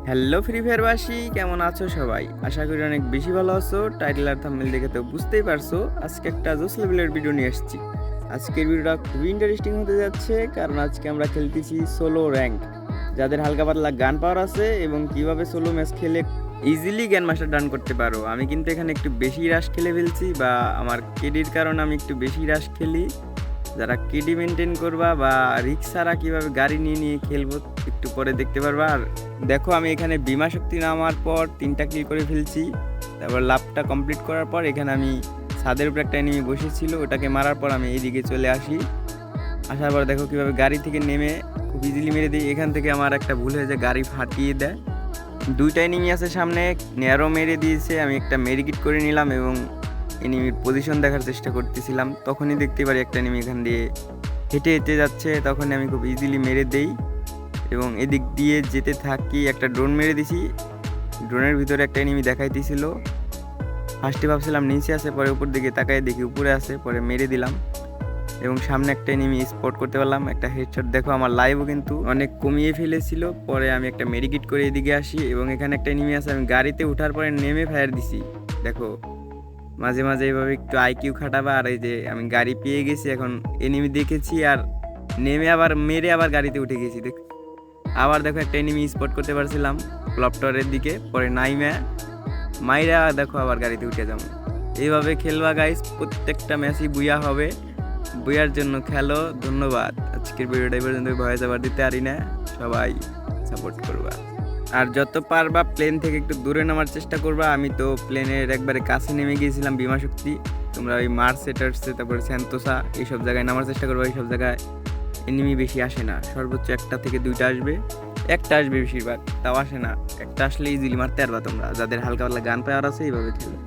Hello free ফায়ারবাসী, কেমন আছো সবাই? আশা করি অনেক বেশি ভালো আছো। টাইটেল আর থাম্বনেল দেখে তো বুঝতেই পারছো আজকে একটা জোস লেভেলের ভিডিও নিয়ে এসেছি। আজকের ভিডিওটা খুবই ইন্টারেস্টিং হতে যাচ্ছে, কারণ আজকে আমরা খেলতেছি সোলো র্যাঙ্ক। যাদের হালকা পাতলা গান পাওয়ার আছে এবং কিভাবে সোলো ম্যাচ খেলে ইজিলি গ্যান মাস্টার ডান করতে পারো। আমি কিন্তু এখানে একটু বেশি রাশ খেলে ফেলছি, বা আমার কেডির কারণে আমি একটু বেশি রাশ খেলি। যারা কেডি মেনটেন করবা বা রিক্স ছাড়া কীভাবে গাড়ি নিয়ে নিয়ে খেলবো একটু পরে দেখতে পারবা। আর দেখো, আমি এখানে বিমা শক্তি নামার পর 3টা কিল করে ফেলছি। তারপর লাভটা কমপ্লিট করার পর এখানে আমি ছাদের উপর একটা এনিমি বসেছিল, ওটাকে মারার পর আমি এইদিকে চলে আসি। আসার পর দেখো কীভাবে গাড়ি থেকে নেমে খুব ইজিলি মেরে দিই। এখান থেকে আমার একটা ভুল হয়ে যায়, গাড়ি ফাটিয়ে দেয়। 2টা এনিমি আছে সামনে, ন্যারো মেরে দিয়েছে। আমি একটা মেডিকিট করে নিলাম এবং এনিমির পজিশন দেখার চেষ্টা করতেছিলাম। তখনই দেখতে পারি একটা এনিমি এখান দিয়ে হেঁটে হেঁটে যাচ্ছে। তখনই আমি খুব ইজিলি মেরে দেই এবং এদিক দিয়ে যেতে থাকি। একটা ড্রোন মেরে দিছি, ড্রোনের ভিতরে একটা এনিমি দেখাইতেছিল। ফার্স্টে ভাবছিলাম নিচে আছে, পরে উপর দিকে তাকাই দেখি উপরে আছে, পরে মেরে দিলাম এবং সামনে একটা এনিমি স্পট করতে পারলাম একটা হেডশট। দেখো আমার লাইভও কিন্তু অনেক কমিয়ে ফেলেছিল। পরে আমি একটা মেডিকিট করে এদিকে আসি এবং এখানে একটা এনিমি আছে। আমি গাড়িতে ওঠার পরে নেমে ফায়ার দিছি। দেখো, মাঝে মাঝে এইভাবে একটু আইকিউ খাটাবা। আর এই যে আমি গাড়ি পেয়ে গেছি, এখন এনিমি দেখেছি আর নেমে আবার মেরে আবার গাড়িতে উঠে গেছি। দেখ, আবার দেখো একটা এনিমি স্পট করতে পারছিলাম ক্লক টাওয়ারের দিকে, পরে নাইমা মাইরা দেখো আবার গাড়িতে উঠে যাবো। এইভাবে খেলবা গাইস, প্রত্যেকটা ম্যাচই বুয়া হবে। বুয়ার জন্য খেলো। ধন্যবাদ। আজকের ভিডিওটা এই পর্যন্ত, ভয়েস আবার দিতে পারি না, সবাই সাপোর্ট করবা। আর যত পারবা প্লেন থেকে একটু দূরে নামার চেষ্টা করবা। আমি তো প্লেনের একবারে কাছে নেমে গিয়েছিলাম বিমা শক্তি। তোমরা ওই মার্সেটার্সে, তারপরে স্যান্তোসা, এইসব জায়গায় নামার চেষ্টা করবা। এইসব জায়গায় এনিমি বেশি আসে না, সর্বোচ্চ 1টা থেকে 2টা আসবে। একটা আসবে বেশিরভাগ, তাও আসে না। একটা আসলে ইজিলি মারতে পারবা তোমরা। যাদের হালকা পাতলা গান পাওয়ার আছে এইভাবে খেলো।